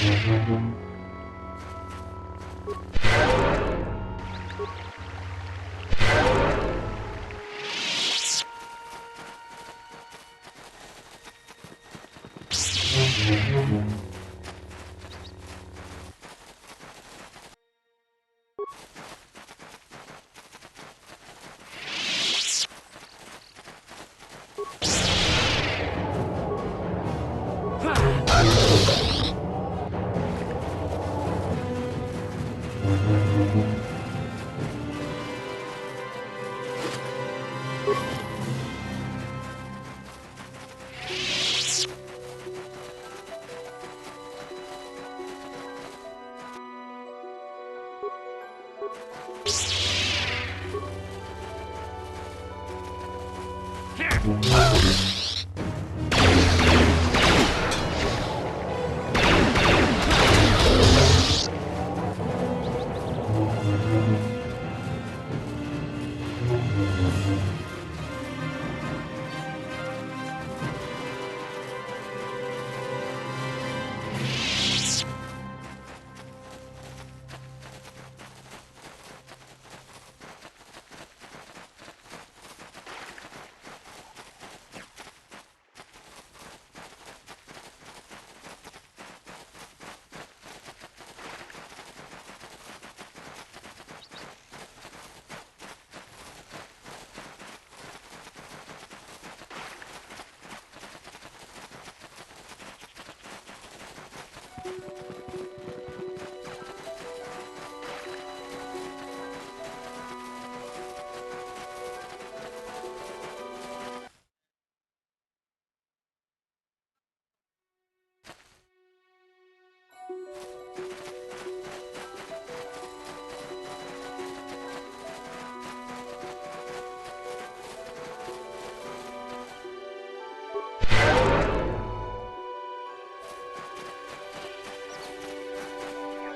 You've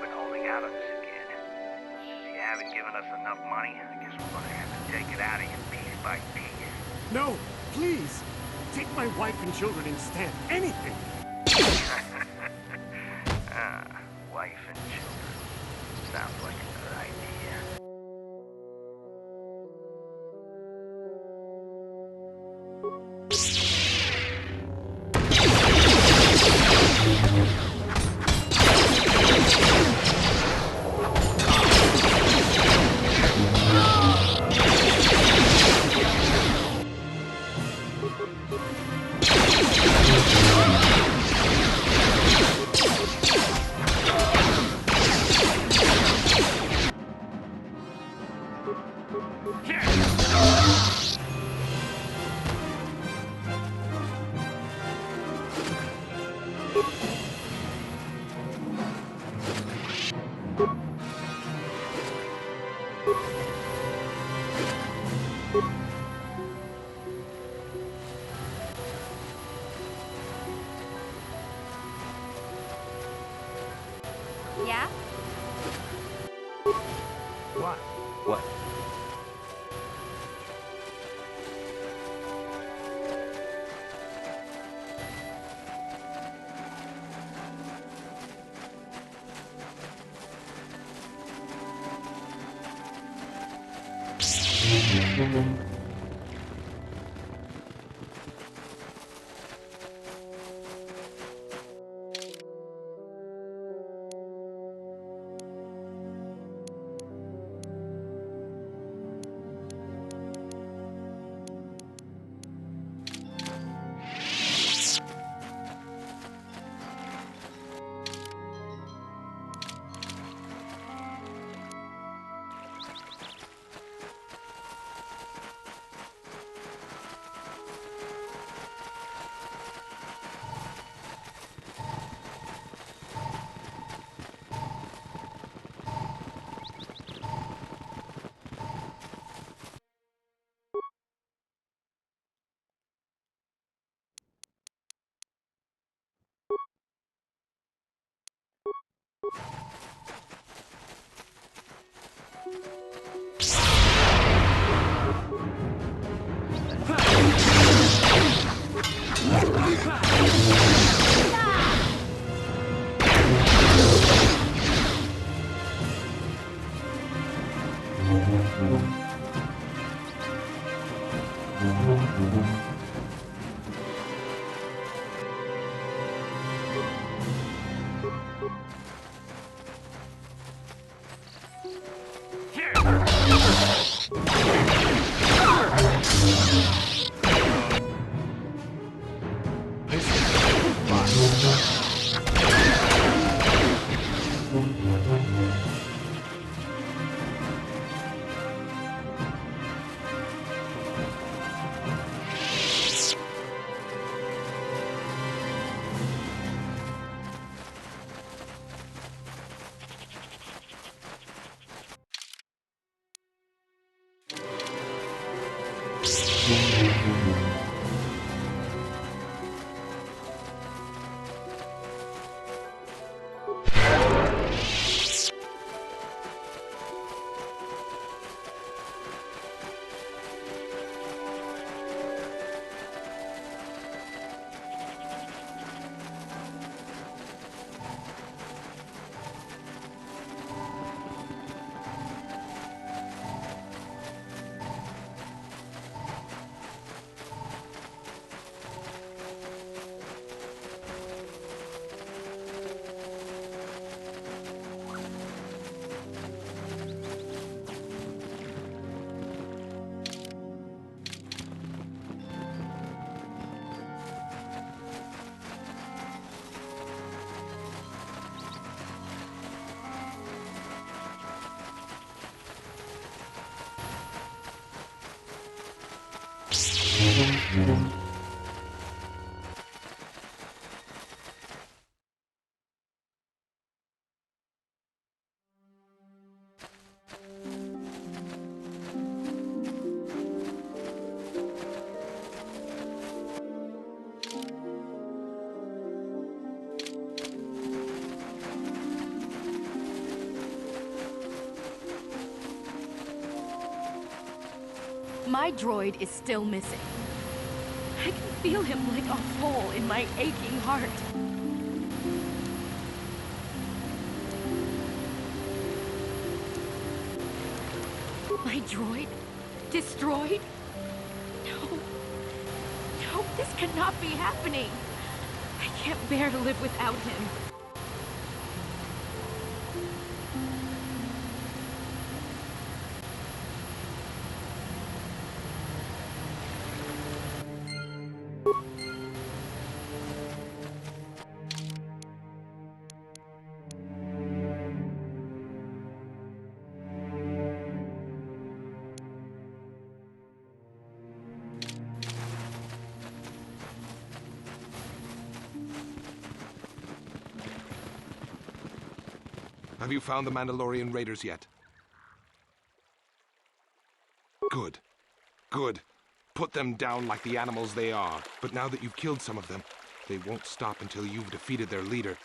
been holding out on us again. You haven't given us enough money. I guess we're gonna have to take it out of you piece by piece. No, please. Take my wife and children instead. Anything. Wife and children. Sounds like a good idea. Yeah? What? What? My droid is still missing. I can feel him like a hole in my aching heart. My droid? Destroyed? No. No, this cannot be happening. I can't bear to live without him. Have you found the Mandalorian raiders yet? Good. Good. Put them down like the animals they are. But now that you've killed some of them, they won't stop until you've defeated their leader.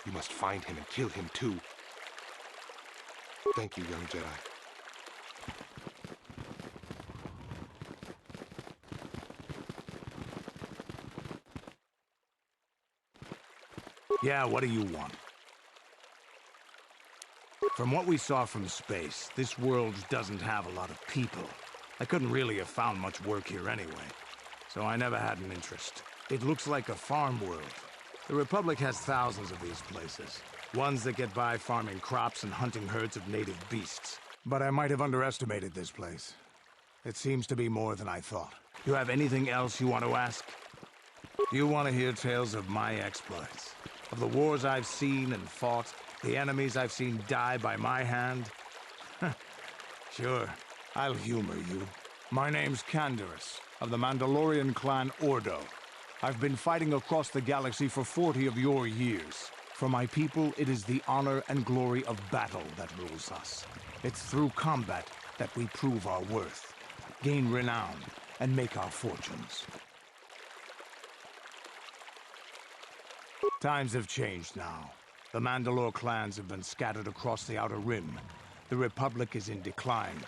You must find him and kill him too. Thank you, young Jedi. Yeah, what do you want? From what we saw from space, this world doesn't have a lot of people. I couldn't really have found much work here anyway, so I never had an interest. It looks like a farm world. The Republic has thousands of these places. Ones that get by farming crops and hunting herds of native beasts. But I might have underestimated this place. It seems to be more than I thought. You have anything else you want to ask? Do you want to hear tales of my exploits? Of the wars I've seen and fought? The enemies I've seen die by my hand? Sure, I'll humor you. My name's Canderous, of the Mandalorian clan Ordo. I've been fighting across the galaxy for 40 of your years. For my people, it is the honor and glory of battle that rules us. It's through combat that we prove our worth, gain renown, and make our fortunes. Times have changed now. The Mandalore clans have been scattered across the Outer Rim. The Republic is in decline,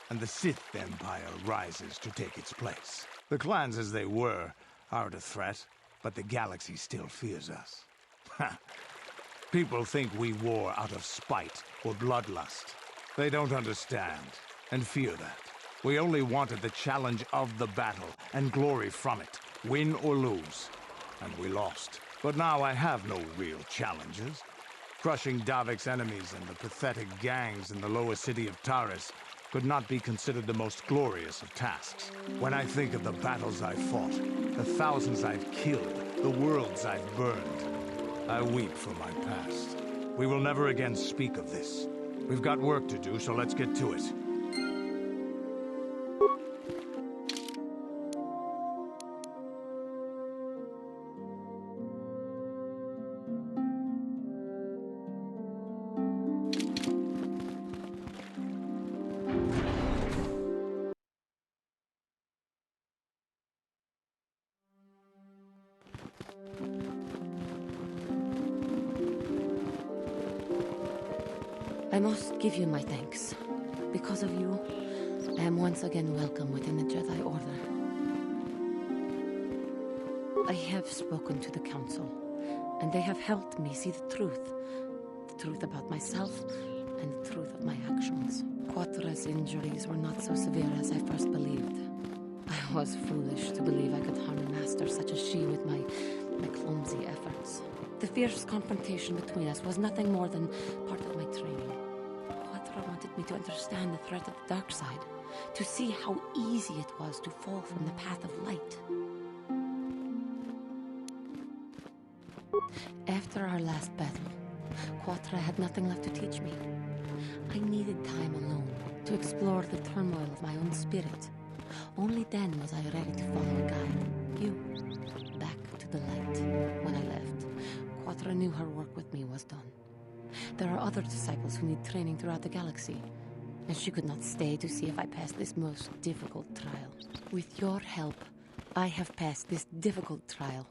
and the Sith Empire rises to take its place. The clans as they were aren't a threat, but the galaxy still fears us. People think we war out of spite or bloodlust. They don't understand, and fear that. We only wanted the challenge of the battle, and glory from it, win or lose. And we lost. But now I have no real challenges. Crushing Davik's enemies and the pathetic gangs in the lower city of Taris could not be considered the most glorious of tasks. When I think of the battles I've fought, the thousands I've killed, the worlds I've burned, I weep for my past. We will never again speak of this. We've got work to do, so let's get to it. I must give you my thanks. Because of you, I am once again welcome within the Jedi Order. I have spoken to the Council, and they have helped me see the truth about myself, and the truth of my actions. Quatra's injuries were not so severe as I first believed. I was foolish to believe I could harm a master such as she with my clumsy efforts. The fierce confrontation between us was nothing more than part of my training. Quatra wanted me to understand the threat of the dark side, to see how easy it was to fall from the path of light. After our last battle, Quatra had nothing left to teach me. I needed time alone to explore the turmoil of my own spirit. Only then was I ready to follow a guide. you. Back to the light. When I left, Quattro knew her work with me was done. There are other disciples who need training throughout the galaxy, and she could not stay to see if I passed this most difficult trial. With your help, I have passed this difficult trial.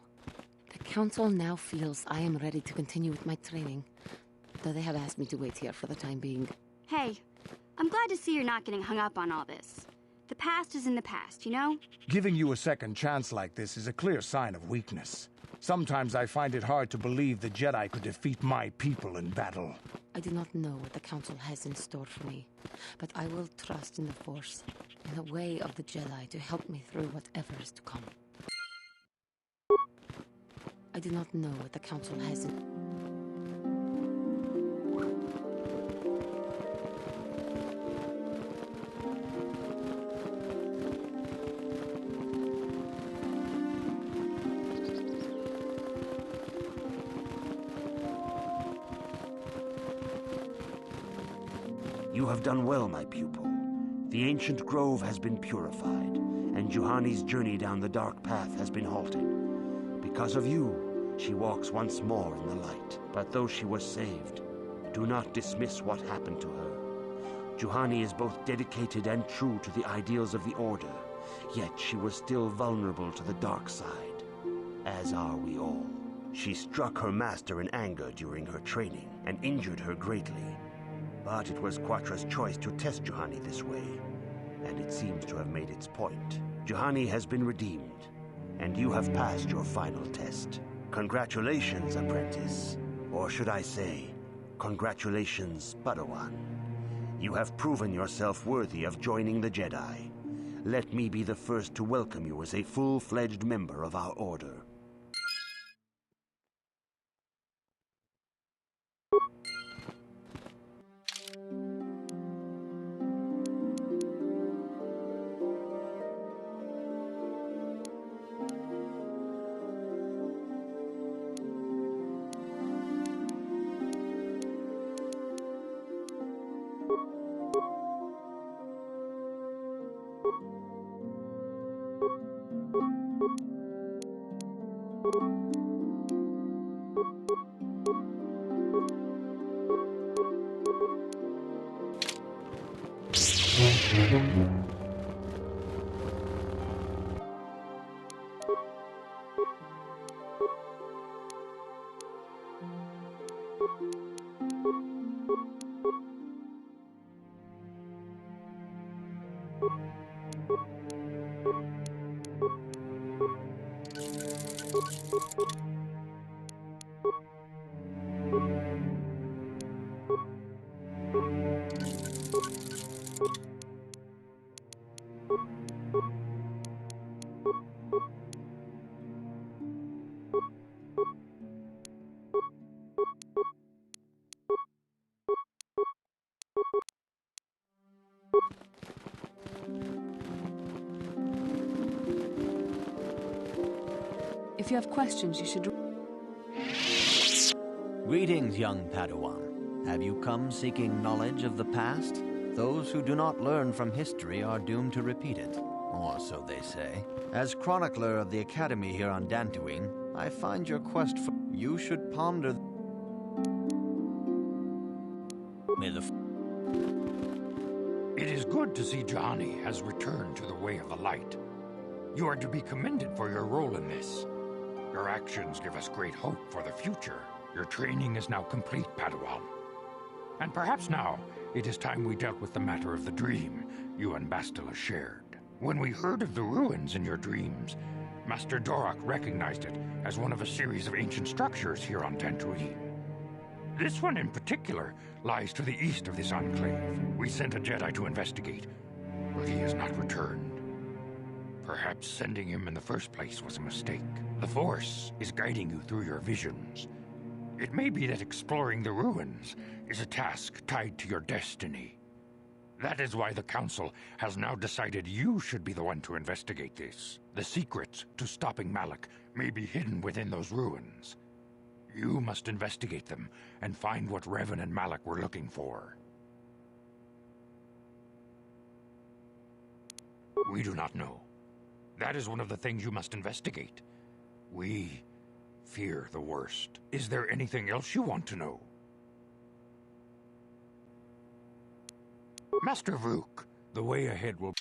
The Council now feels I am ready to continue with my training, though they have asked me to wait here for the time being. Hey, I'm glad to see you're not getting hung up on all this. The past is in the past, you know? Giving you a second chance like this is a clear sign of weakness. Sometimes I find it hard to believe the Jedi could defeat my people in battle. I do not know what the Council has in store for me, but I will trust in the Force, in the way of the Jedi to help me through whatever is to come. I do not know what the Council has in... You have done well, my pupil. The ancient grove has been purified, and Juhani's journey down the dark path has been halted. Because of you, she walks once more in the light. But though she was saved, do not dismiss what happened to her. Juhani is both dedicated and true to the ideals of the Order, yet she was still vulnerable to the dark side, as are we all. She struck her master in anger during her training, and injured her greatly. But it was Quattro's choice to test Juhani this way, and it seems to have made its point. Juhani has been redeemed, and you have passed your final test. Congratulations, apprentice. Or should I say, congratulations, Padawan. You have proven yourself worthy of joining the Jedi. Let me be the first to welcome you as a full-fledged member of our Order. If you have questions, you should... Greetings, young Padawan. Have you come seeking knowledge of the past? Those who do not learn from history are doomed to repeat it, or so they say. As chronicler of the Academy here on Dantooine, I find your quest for... You should ponder... May the... It is good to see Juhani has returned to the way of the light. You are to be commended for your role in this. Your actions give us great hope for the future. Your training is now complete, Padawan. And perhaps now, it is time we dealt with the matter of the dream you and Bastila shared. When we heard of the ruins in your dreams, Master Dorak recognized it as one of a series of ancient structures here on Dantooine. This one in particular lies to the east of this enclave. We sent a Jedi to investigate, but he has not returned. Perhaps sending him in the first place was a mistake. The Force is guiding you through your visions. It may be that exploring the ruins is a task tied to your destiny. That is why the Council has now decided you should be the one to investigate this. The secrets to stopping Malak may be hidden within those ruins. You must investigate them and find what Revan and Malak were looking for. We do not know. That is one of the things you must investigate. We fear the worst. Is there anything else you want to know? Master Vuk, The way ahead will...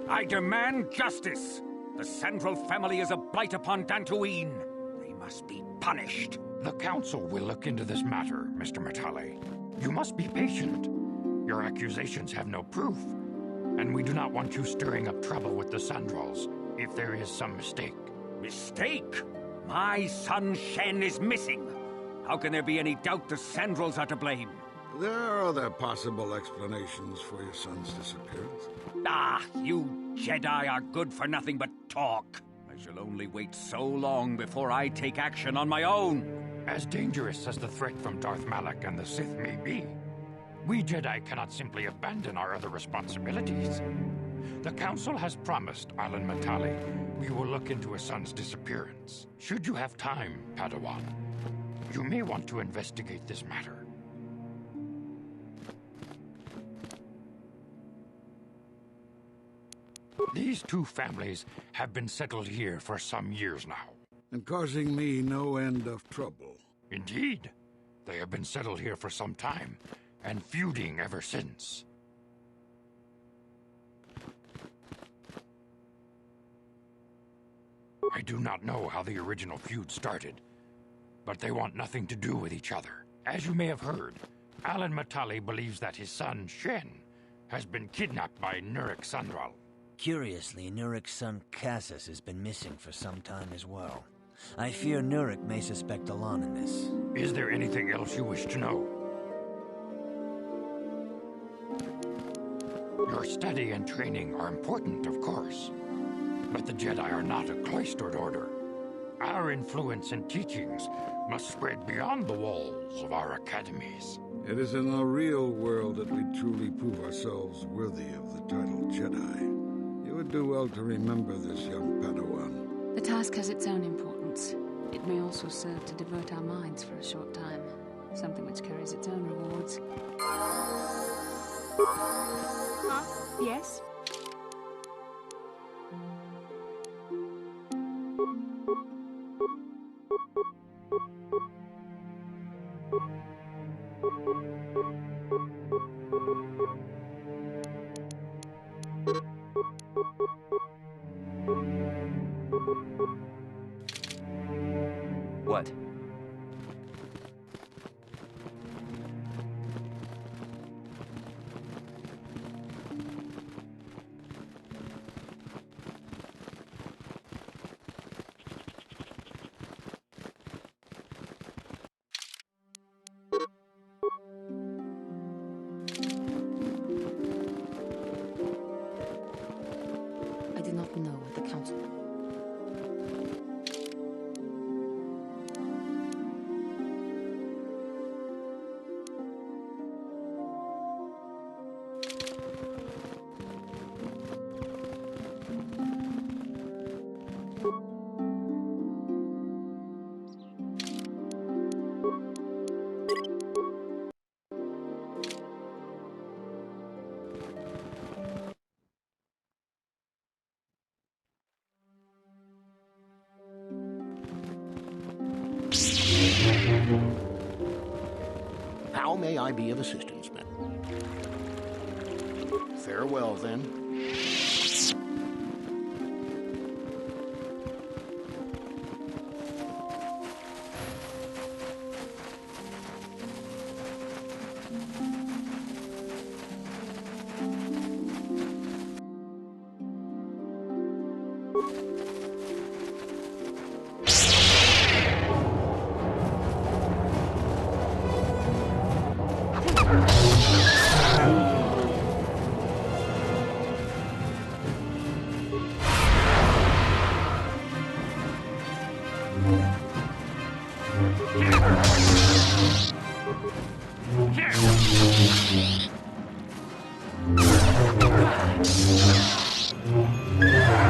I demand justice! The Central family is a blight upon Dantooine. They must be punished. the Council will look into this matter, Mr. Matale. You must be patient. Your accusations have no proof, and we do not want you stirring up trouble with the Sandrals if there is some mistake. Mistake? My son Shen is missing. How can there be any doubt the Sandrals are to blame? There are other possible explanations for your son's disappearance. Ah, you Jedi are good for nothing but talk. I shall only wait so long before I take action on my own. As dangerous as the threat from Darth Malak and the Sith may be, we Jedi cannot simply abandon our other responsibilities. The Council has promised Alan Matale we will look into his son's disappearance. Should you have time, Padawan, you may want to investigate this matter. These two families have been settled here for some years now. And causing me no end of trouble. Indeed. They have been settled here for some time, and feuding ever since. I do not know how the original feud started, but they want nothing to do with each other. As you may have heard, Alan Matale believes that his son, Shen, has been kidnapped by Nurik Sandral. Curiously, Nurik's son Cassus has been missing for some time as well. I fear Nurik may suspect Alan in this. Is there anything else you wish to know? Your study and training are important, of course. But the Jedi are not a cloistered order. Our influence and teachings must spread beyond the walls of our academies. It is in the real world that we truly prove ourselves worthy of the title Jedi. You would do well to remember this, young Padawan. The task has its own importance. It may also serve to divert our minds for a short time. Something which carries its own rewards. Huh? Yes? What? I do not know what the Council... How may I be of assistance, men? Farewell, then. Yeah.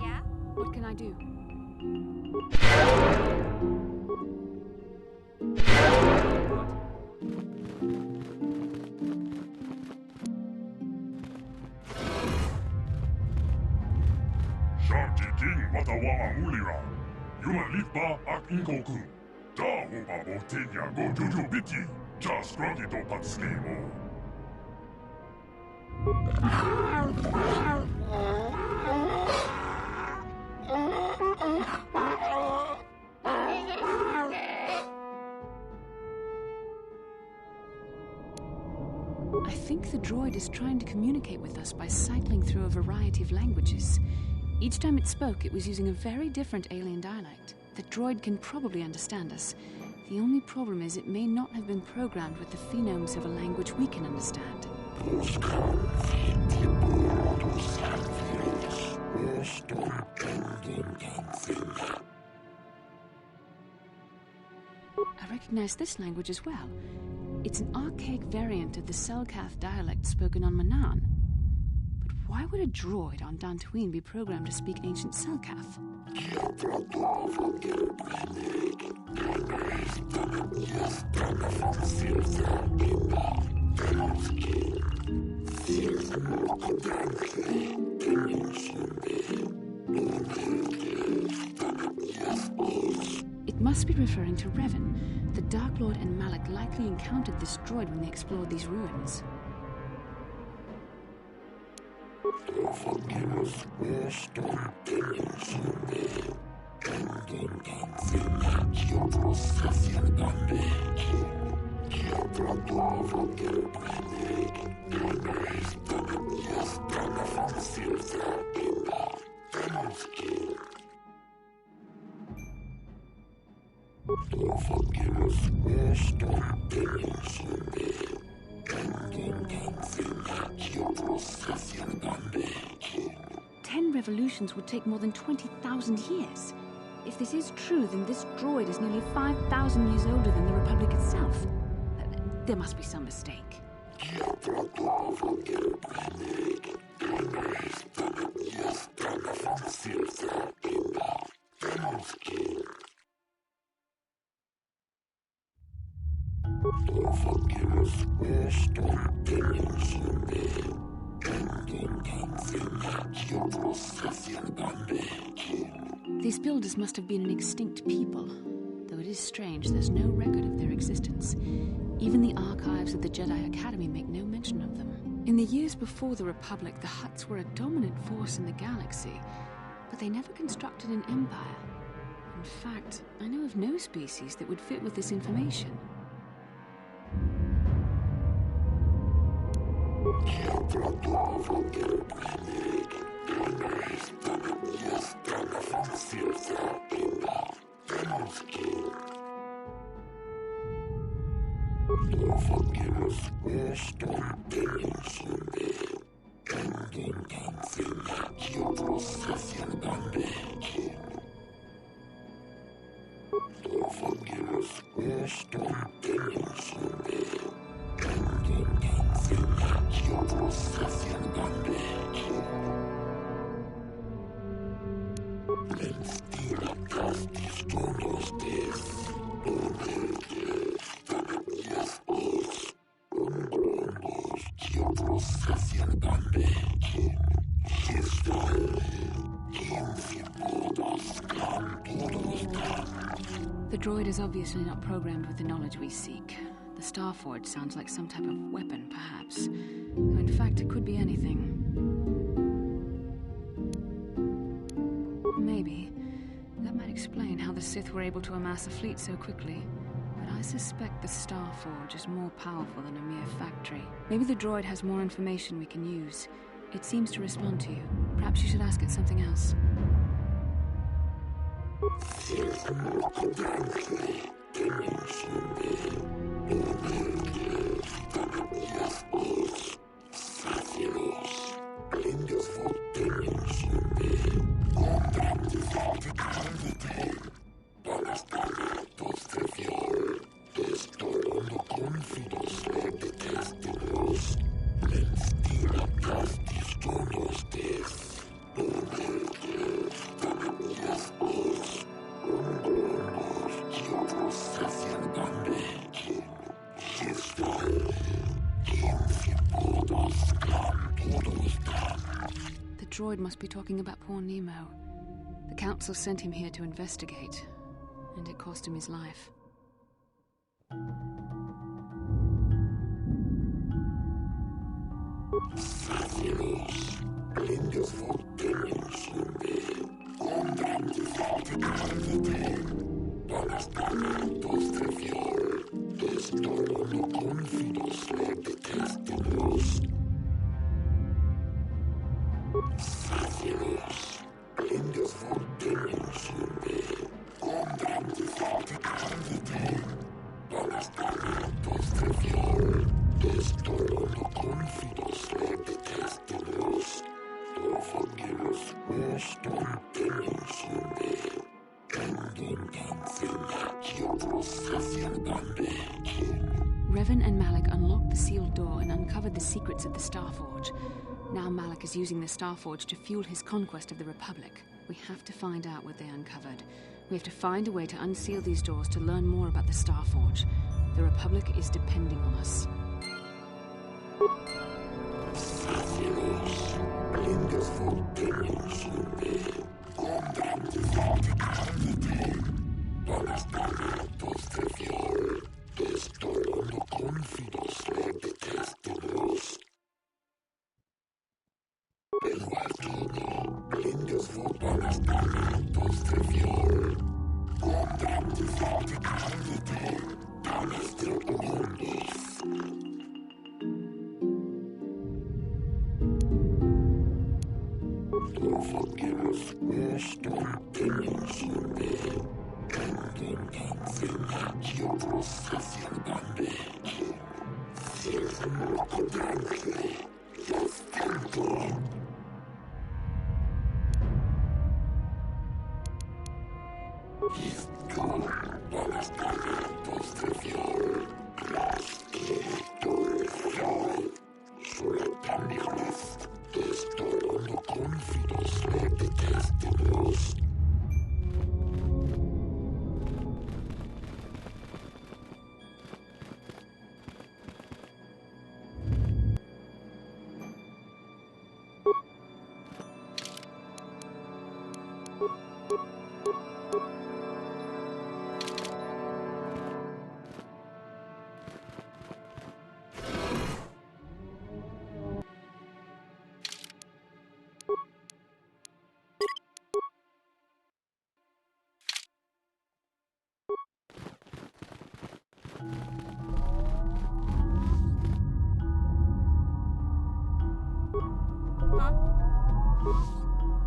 Yeah? What can I do? Sharti King watawa ang ulira. Yuma lipa ak inkoku. Da hopa mo tinya go juju biti. Just grunty to patski mo. I think the droid is trying to communicate with us by cycling through a variety of languages. Each time it spoke, it was using a very different alien dialect. The droid can probably understand us. The only problem is it may not have been programmed with the phonemes of a language we can understand. I recognize this language as well. It's an archaic variant of the Selkath dialect spoken on Manaan. But why would a droid on Dantooine be programmed to speak ancient Selkath? It must be referring to Revan. The Dark Lord and Malak likely encountered this droid when they explored these ruins. Ten revolutions would take more than 20,000 years. If this is true, then this droid is nearly 5,000 years older than the Republic itself. There must be some mistake. These builders must have been an extinct people. Though it is strange, there's no record of their existence. Even the archives of the Jedi Academy make no mention of them. In the years before the Republic, the Hutts were a dominant force in the galaxy, but they never constructed an empire. In fact, I know of no species that would fit with this information. The droid is obviously not programmed with the knowledge we seek. The Starforge sounds like some type of weapon, perhaps. Though in fact, it could be anything. Maybe. That might explain how the Sith were able to amass a fleet so quickly. But I suspect the Starforge is more powerful than a mere factory. Maybe the droid has more information we can use. It seems to respond to you. Perhaps you should ask it something else. The droid must be talking about poor Nemo. The Council sent him here to investigate, and it cost him his life. Revan and Malak unlocked the sealed door and uncovered the secrets of the Starforge. Now Malak is using the Starforge to fuel his conquest of the Republic. We have to find out what they uncovered. We have to find a way to unseal these doors to learn more about the Starforge. The Republic is depending on us.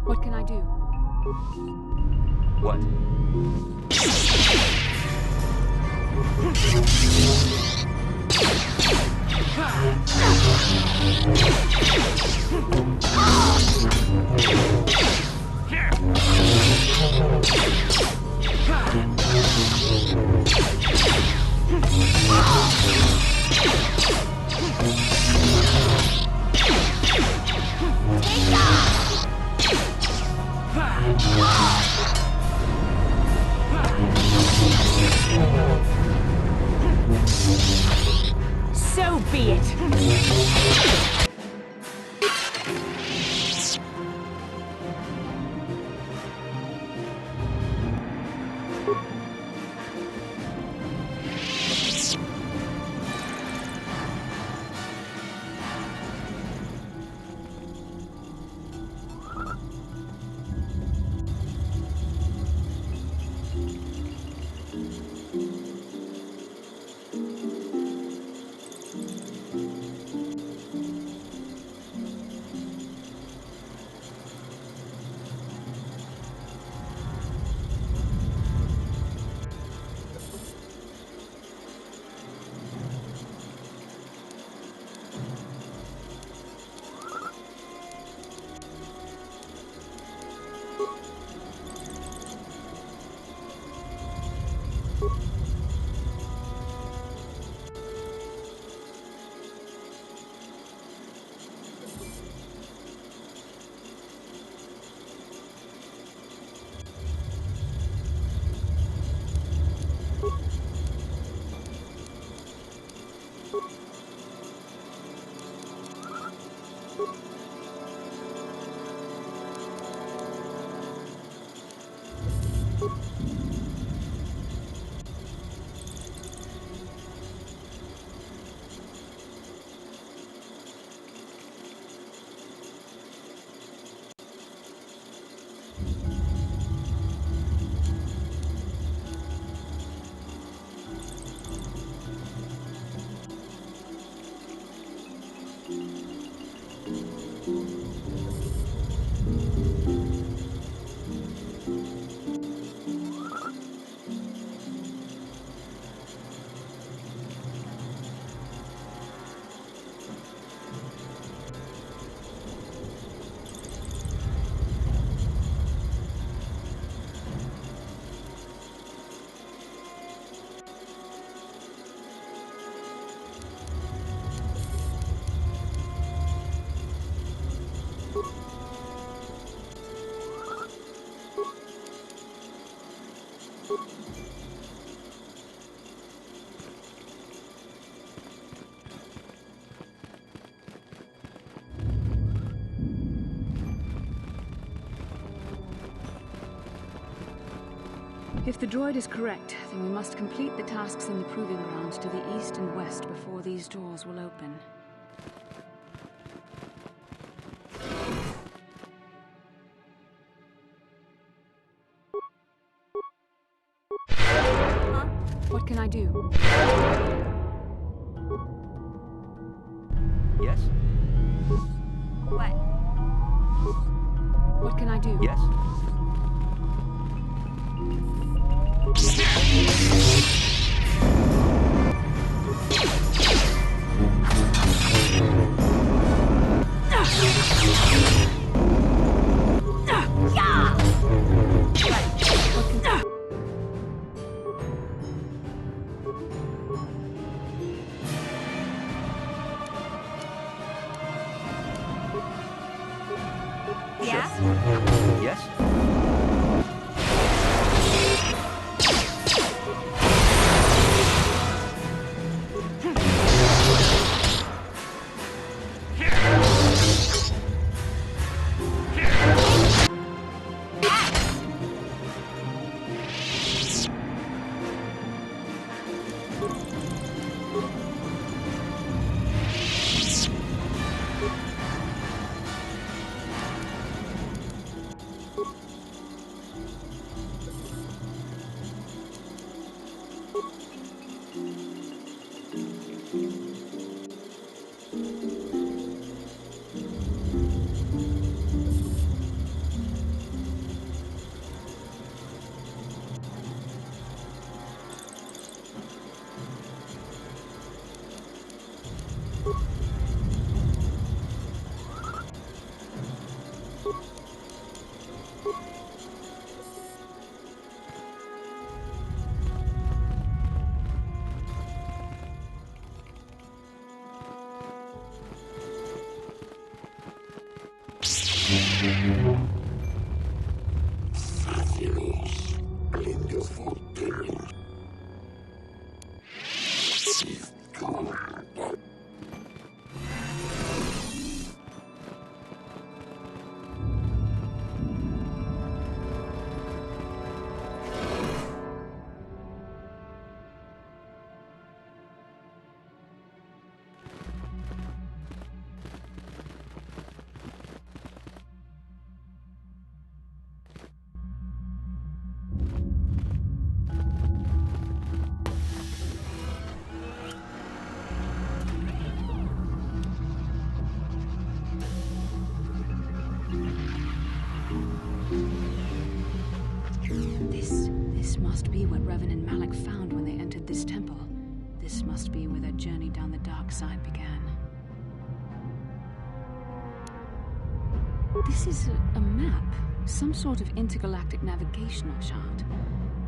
What can I do? What? So be it. If the droid is correct, then we must complete the tasks in the proving ground to the east and west before these doors will open. What can I do? Yes? What? What can I do? Yes? Yeah? Yes? This must be what Revan and Malak found when they entered this temple. This must be where their journey down the dark side began. This is a map, some sort of intergalactic navigational chart.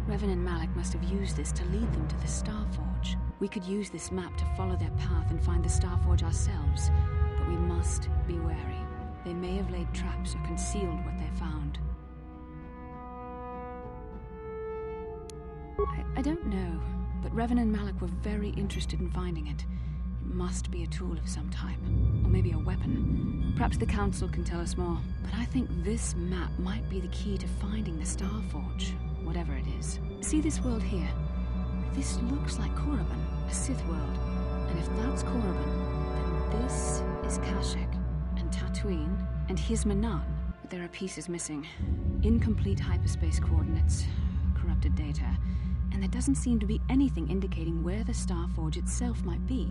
Revan and Malak must have used this to lead them to the Starforge. We could use this map to follow their path and find the Starforge ourselves, but we must be wary. They may have laid traps or concealed what they found. I don't know, but Revan and Malak were very interested in finding it. It must be a tool of some type. Or maybe a weapon. Perhaps the Council can tell us more. But I think this map might be the key to finding the Starforge, whatever it is. See this world here? This looks like Korriban, a Sith world. And if that's Korriban, then this is Kashyyyk, and Tatooine, and here's Manaan. But there are pieces missing. Incomplete hyperspace coordinates, corrupted data, and there doesn't seem to be anything indicating where the Starforge itself might be.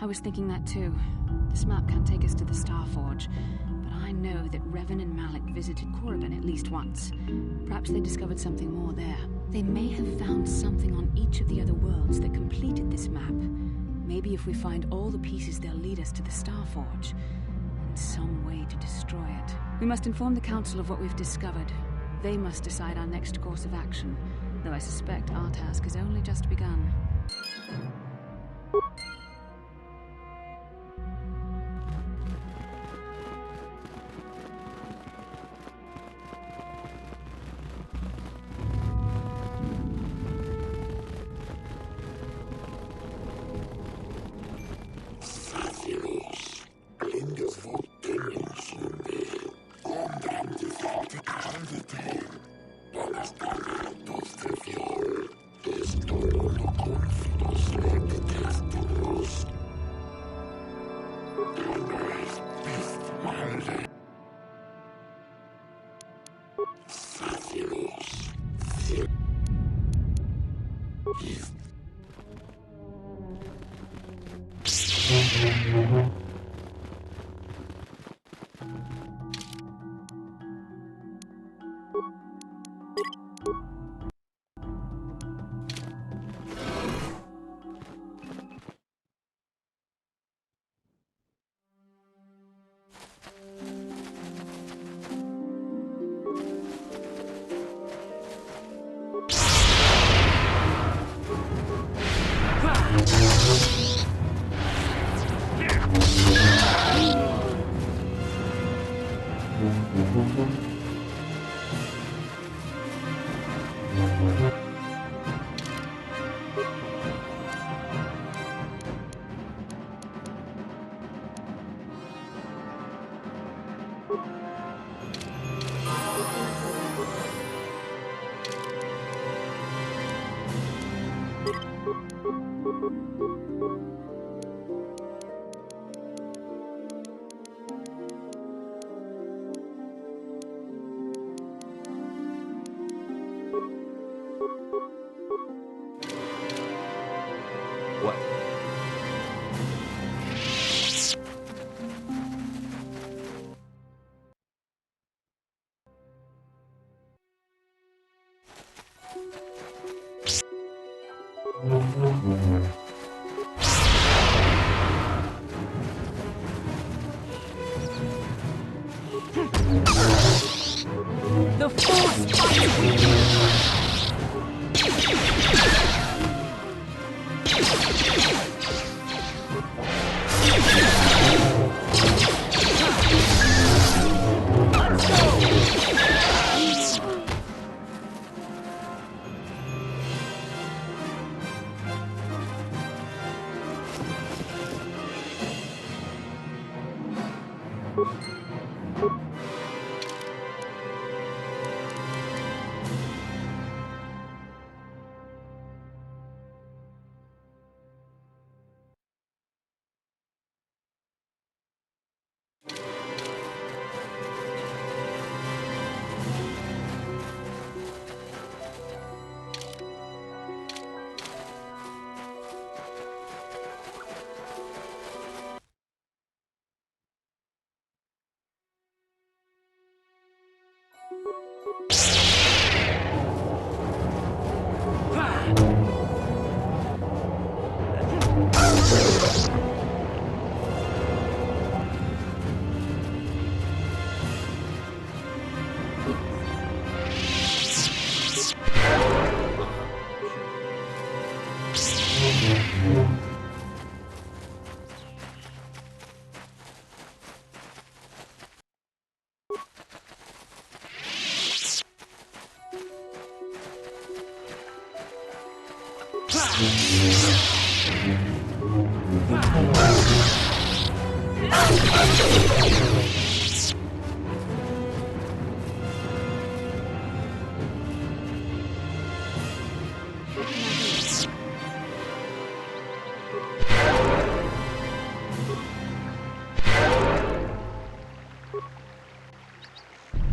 I was thinking that too. This map can't take us to the Starforge, but I know that Revan and Malak visited Korriban at least once. Perhaps they discovered something more there. They may have found something on each of the other worlds that completed this map. Maybe if we find all the pieces, they'll lead us to the Starforge. And some way to destroy it. We must inform the Council of what we've discovered. They must decide our next course of action, though I suspect our task has only just begun. The Force fights with you!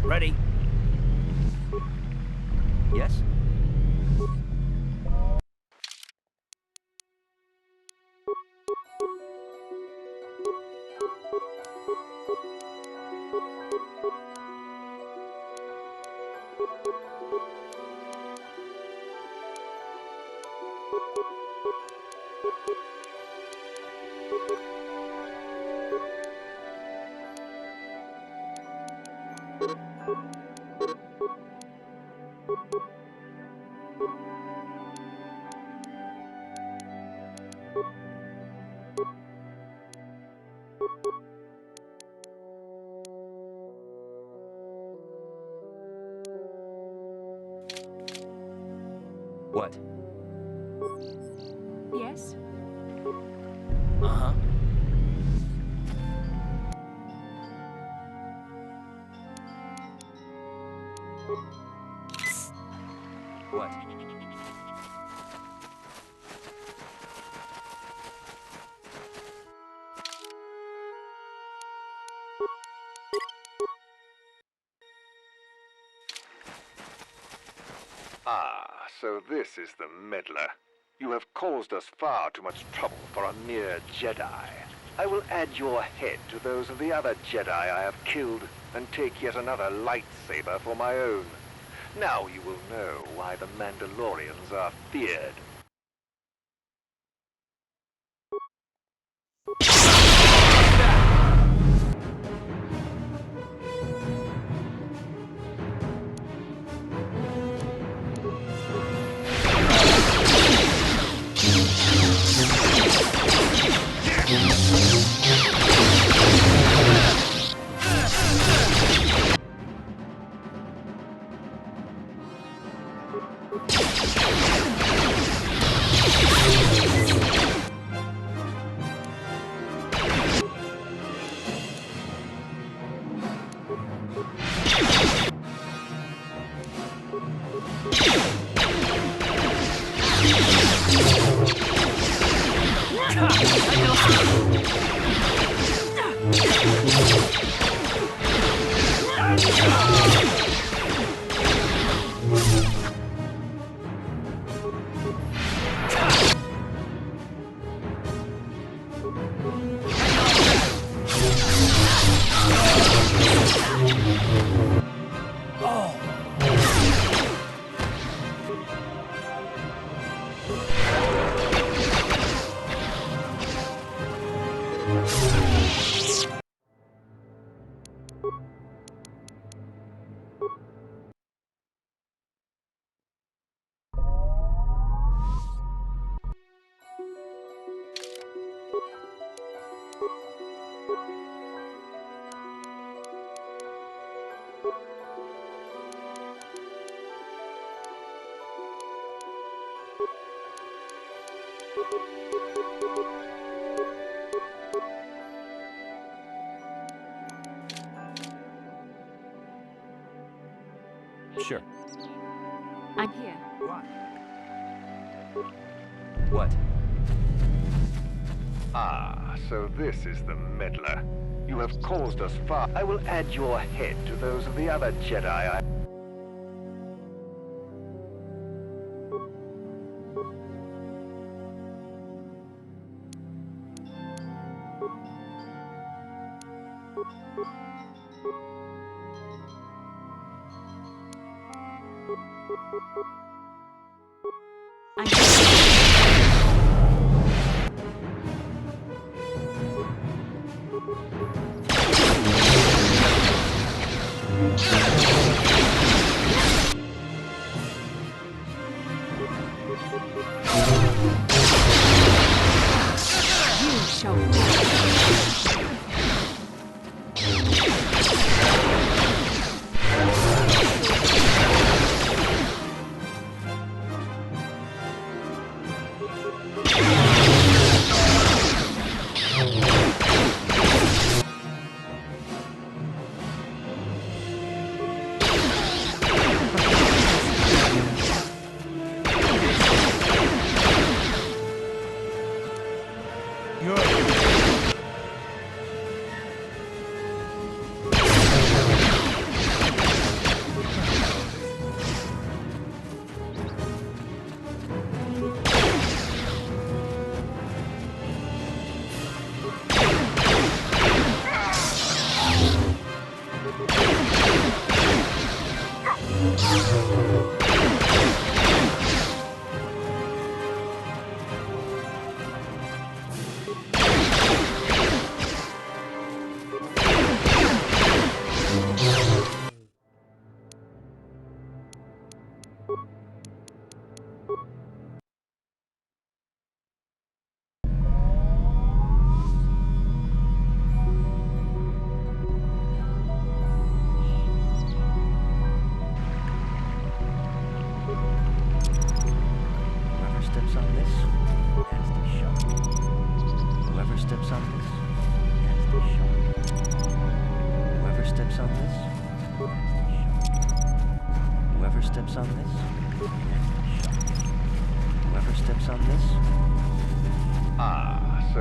Ready? Yes? What? Yes? Uh-huh. What? Ah, so this is the meddler. You have caused us far too much trouble for a mere Jedi. I will add your head to those of the other Jedi I have killed, and take yet another lightsaber for my own. Now you will know why the Mandalorians are feared. Sure. I'm here. What? Ah, so this is the meddler. You have caused us far. I will add your head to those of the other Jedi I... You shall steps on this has to be shot. Whoever steps on this has to be shot. Whoever steps on this has to be shot. Whoever steps on this. Ah, so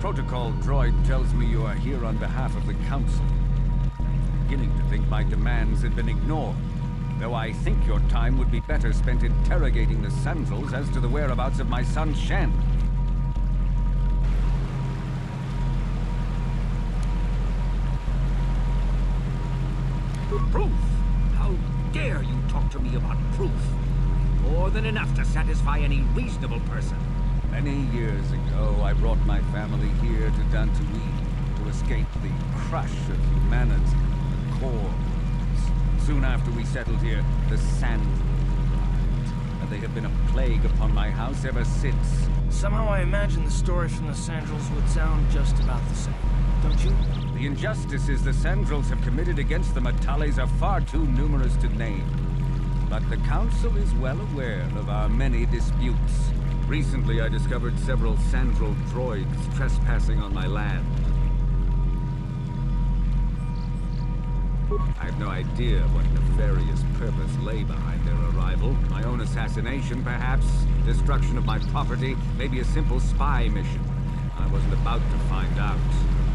Protocol droid tells me you are here on behalf of the Council. I'm beginning to think my demands had been ignored, though I think your time would be better spent interrogating the Sandals as to the whereabouts of my son Shen. Proof? How dare you talk to me about proof? More than enough to satisfy any reasonable person. Many years ago, I brought my family here to Dantooine to escape the crush of humanity, the Corps. Soon after we settled here, the Sandals arrived, and they have been a plague upon my house ever since. Somehow I imagine the story from the Sandals would sound just about the same, don't you? The injustices the Sandals have committed against the Matales are far too numerous to name. But the Council is well aware of our many disputes. Recently, I discovered several Sandral droids trespassing on my land. I have no idea what nefarious purpose lay behind their arrival. My own assassination, perhaps? Destruction of my property? Maybe a simple spy mission? I wasn't about to find out.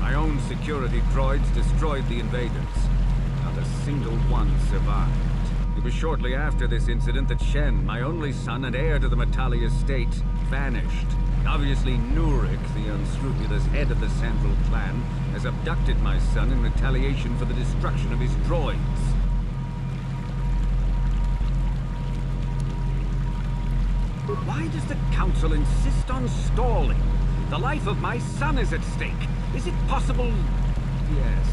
My own security droids destroyed the invaders. Not a single one survived. It was shortly after this incident that Shen, my only son and heir to the Matali estate, vanished. Obviously, Nurik, the unscrupulous head of the Sandral clan, has abducted my son in retaliation for the destruction of his droids. Why does the Council insist on stalling? The life of my son is at stake. Is it possible? Yes.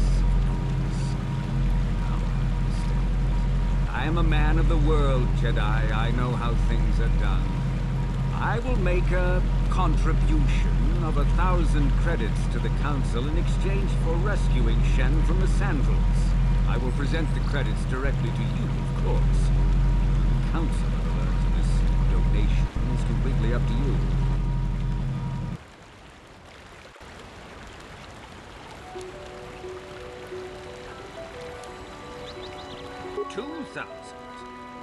Now I understand. I am a man of the world, Jedi. I know how things are done. I will make a contribution of 1,000 credits to the Council in exchange for rescuing Shen from the Sandals. I will present the credits directly to you, of course. The Council, however, to this donation is completely up to you. 2,000.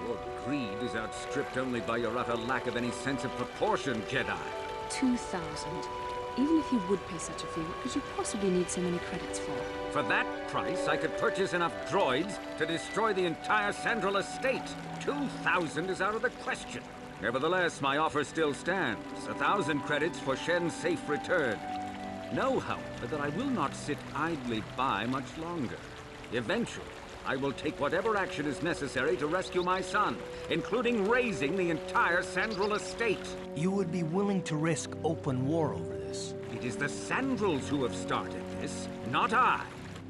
Your greed is outstripped only by your utter lack of any sense of proportion, Jedi. 2,000. Even if you would pay such a fee, what could you possibly need so many credits for? For that price, I could purchase enough droids to destroy the entire Sandral estate. 2,000 is out of the question. Nevertheless, my offer still stands. 1,000 credits for Shen's safe return. Know, however, that I will not sit idly by much longer. Eventually, I will take whatever action is necessary to rescue my son, including razing the entire Sandral estate. You would be willing to risk open war over this? It is the Sandrals who have started this, not I.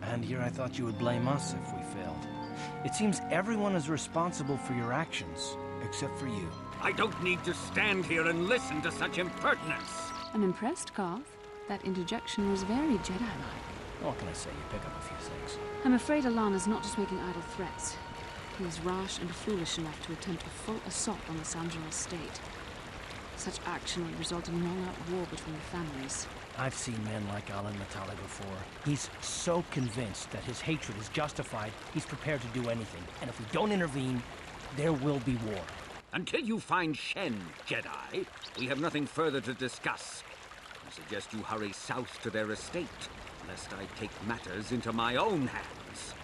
And here I thought you would blame us if we failed. It seems everyone is responsible for your actions, except for you. I don't need to stand here and listen to such impertinence. I'm impressed, Carth. That interjection was very Jedi-like. What can I say? You pick up a few things. I'm afraid Alana's not just making idle threats. He is rash and foolish enough to attempt a full assault on the Sandral estate. Such action would result in an all-out war between the families. I've seen men like Alan Matali before. He's so convinced that his hatred is justified, he's prepared to do anything. And if we don't intervene, there will be war. Until you find Shen, Jedi, we have nothing further to discuss. I suggest you hurry south to their estate, lest I take matters into my own hands.